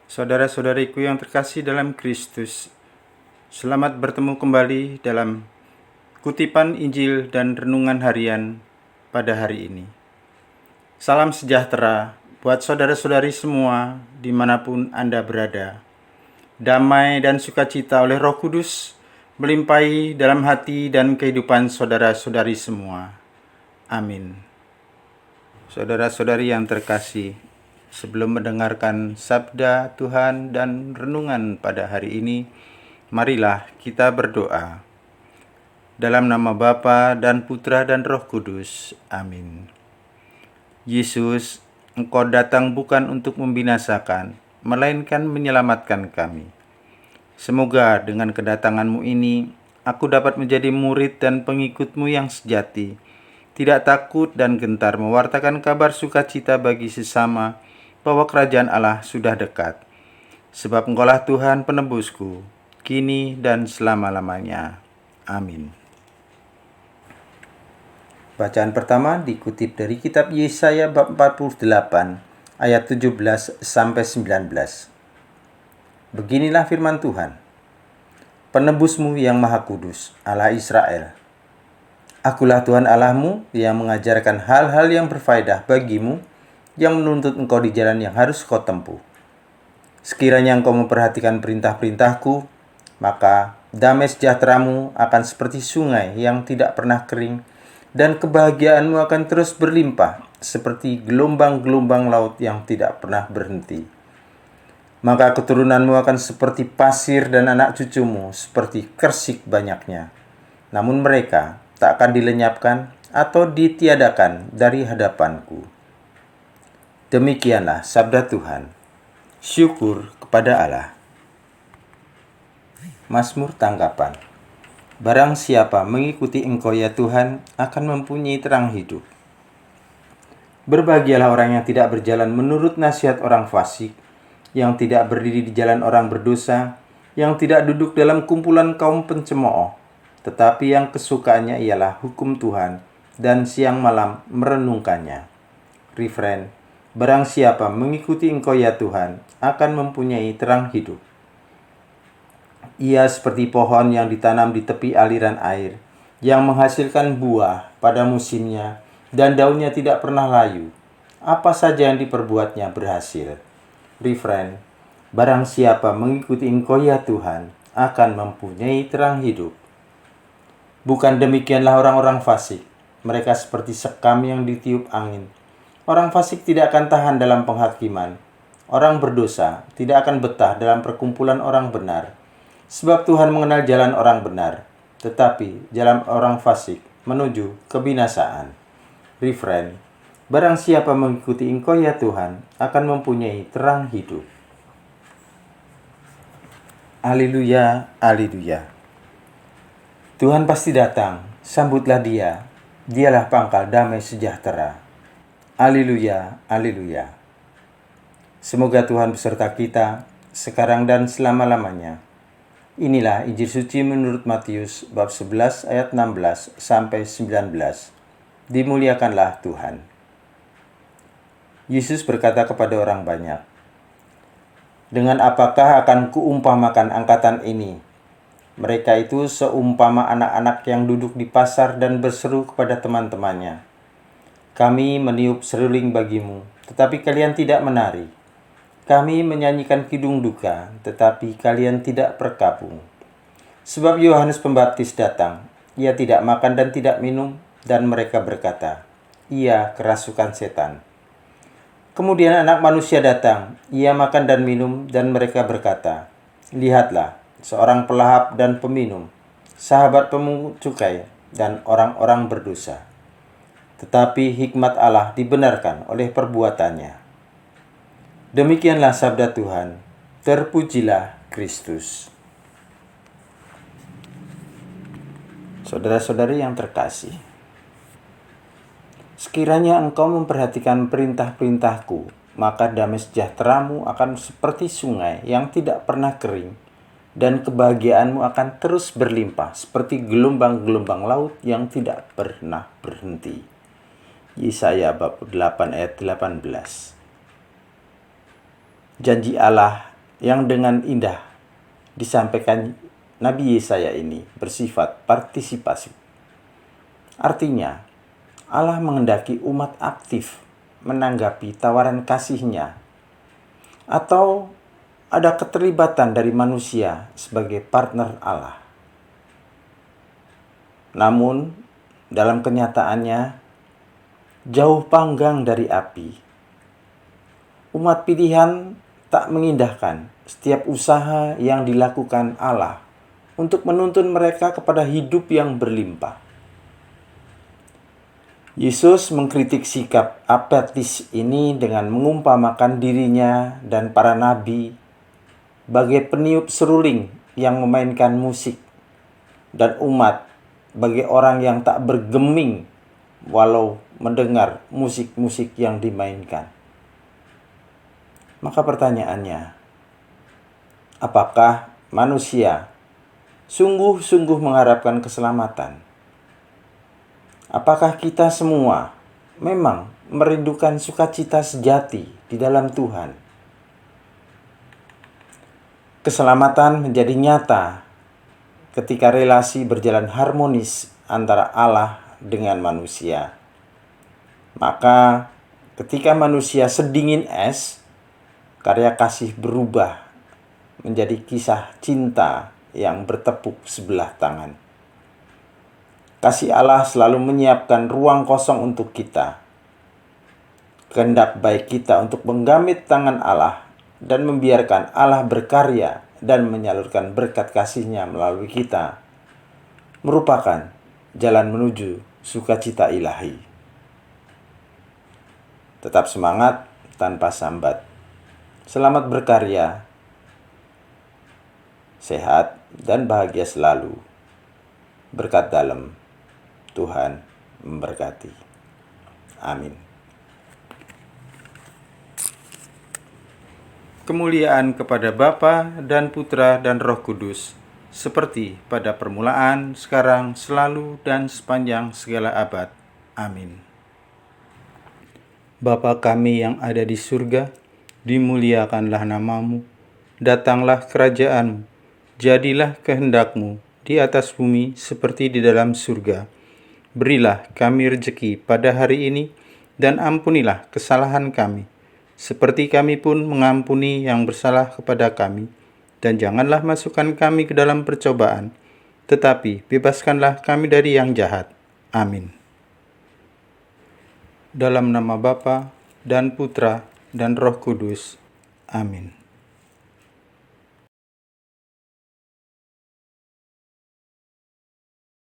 Saudara-saudariku yang terkasih dalam Kristus, selamat bertemu kembali dalam kutipan Injil dan renungan harian pada hari ini. Salam sejahtera buat saudara-saudari semua dimanapun Anda berada. Damai dan sukacita oleh Roh Kudus melimpahi dalam hati dan kehidupan saudara-saudari semua. Amin. Saudara-saudari yang terkasih, sebelum mendengarkan sabda Tuhan dan renungan pada hari ini, marilah kita berdoa. Dalam nama Bapa dan Putra dan Roh Kudus. Amin. Yesus, Engkau datang bukan untuk membinasakan, melainkan menyelamatkan kami. Semoga dengan kedatangan-Mu ini, aku dapat menjadi murid dan pengikut-Mu yang sejati, tidak takut dan gentar mewartakan kabar sukacita bagi sesama, bahwa kerajaan Allah sudah dekat. Sebab Engkaulah Tuhan penebusku, kini dan selama-lamanya. Amin. Bacaan pertama dikutip dari kitab Yesaya bab 48 ayat 17 sampai 19. Beginilah firman Tuhan. Penebusmu yang Maha Kudus, Allah Israel. Akulah Tuhan Allahmu yang mengajarkan hal-hal yang berfaedah bagimu, yang menuntut engkau di jalan yang harus kau tempuh. Sekiranya engkau memperhatikan perintah-perintahku, maka damai sejahteramu akan seperti sungai yang tidak pernah kering, dan kebahagiaanmu akan terus berlimpah seperti gelombang-gelombang laut yang tidak pernah berhenti. Maka keturunanmu akan seperti pasir dan anak cucumu seperti kersik banyaknya. Namun mereka tak akan dilenyapkan atau ditiadakan dari hadapanku. Demikianlah sabda Tuhan. Syukur kepada Allah. Mazmur tanggapan. Barang siapa mengikuti Engkau ya Tuhan akan mempunyai terang hidup. Berbahagialah orang yang tidak berjalan menurut nasihat orang fasik, yang tidak berdiri di jalan orang berdosa, yang tidak duduk dalam kumpulan kaum pencemooh, tetapi yang kesukaannya ialah hukum Tuhan, dan siang malam merenungkannya. Referen. Barang siapa mengikuti Engkau ya Tuhan akan mempunyai terang hidup. Ia seperti pohon yang ditanam di tepi aliran air, yang menghasilkan buah pada musimnya, dan daunnya tidak pernah layu. Apa saja yang diperbuatnya berhasil. Referen. Barang siapa mengikuti Engkau ya Tuhan akan mempunyai terang hidup. Bukan demikianlah orang-orang fasik. Mereka seperti sekam yang ditiup angin. Orang fasik tidak akan tahan dalam penghakiman. Orang berdosa tidak akan betah dalam perkumpulan orang benar. Sebab Tuhan mengenal jalan orang benar, tetapi jalan orang fasik menuju kebinasaan. Referen. Barang siapa mengikuti Engkau ya Tuhan akan mempunyai terang hidup. Haleluya, haleluya. Tuhan pasti datang, sambutlah Dia. Dialah pangkal damai sejahtera. Haleluya, haleluya. Semoga Tuhan beserta kita sekarang dan selama-lamanya. Inilah Injil suci menurut Matius bab 11 ayat 16 sampai 19. Dimuliakanlah Tuhan. Yesus berkata kepada orang banyak, "Dengan apakah akan kuumpamakan angkatan ini? Mereka itu seumpama anak-anak yang duduk di pasar dan berseru kepada teman-temannya, 'Kami meniup seruling bagimu, tetapi kalian tidak menari. Kami menyanyikan kidung duka, tetapi kalian tidak berkabung.' Sebab Yohanes Pembaptis datang, ia tidak makan dan tidak minum, dan mereka berkata, 'Ia kerasukan setan.' Kemudian Anak Manusia datang, ia makan dan minum, dan mereka berkata, 'Lihatlah, seorang pelahap dan peminum, sahabat pemungut cukai dan orang-orang berdosa.' Tetapi hikmat Allah dibenarkan oleh perbuatannya." Demikianlah sabda Tuhan. Terpujilah Kristus. Saudara-saudari yang terkasih, sekiranya engkau memperhatikan perintah-perintahku, maka damai sejahteramu akan seperti sungai yang tidak pernah kering, dan kebahagiaanmu akan terus berlimpah seperti gelombang-gelombang laut yang tidak pernah berhenti. Yesaya bab 8 ayat 18. Janji Allah yang dengan indah disampaikan Nabi Yesaya ini bersifat partisipasi. Artinya, Allah menghendaki umat aktif menanggapi tawaran kasih-Nya, atau ada keterlibatan dari manusia sebagai partner Allah. Namun, dalam kenyataannya, jauh panggang dari api. Umat pilihan tak mengindahkan setiap usaha yang dilakukan Allah untuk menuntun mereka kepada hidup yang berlimpah. Yesus mengkritik sikap apatis ini dengan mengumpamakan dirinya dan para nabi bagai peniup seruling yang memainkan musik, dan umat bagai orang yang tak bergeming walau mendengar musik-musik yang dimainkan. Maka pertanyaannya, apakah manusia sungguh-sungguh mengharapkan keselamatan? Apakah kita semua memang merindukan sukacita sejati di dalam Tuhan? Keselamatan menjadi nyata ketika relasi berjalan harmonis antara Allah dengan manusia. Maka ketika manusia sedingin es, karya kasih berubah menjadi kisah cinta yang bertepuk sebelah tangan. Kasih Allah selalu menyiapkan ruang kosong untuk kita. Kehendak baik kita untuk menggamit tangan Allah dan membiarkan Allah berkarya dan menyalurkan berkat kasih-Nya melalui kita merupakan jalan menuju sukacita ilahi. Tetap semangat tanpa sambat. Selamat berkarya, sehat dan bahagia selalu. Berkat dalam, Tuhan memberkati. Amin. Kemuliaan kepada Bapa dan Putra dan Roh Kudus, seperti pada permulaan, sekarang, selalu, dan sepanjang segala abad. Amin. Bapa kami yang ada di surga, dimuliakanlah nama-Mu, datanglah kerajaan-Mu, jadilah kehendak-Mu di atas bumi seperti di dalam surga. Berilah kami rejeki pada hari ini, dan ampunilah kesalahan kami, seperti kami pun mengampuni yang bersalah kepada kami. Dan janganlah masukkan kami ke dalam percobaan, tetapi bebaskanlah kami dari yang jahat. Amin. Dalam nama Bapa dan Putra dan Roh Kudus. Amin.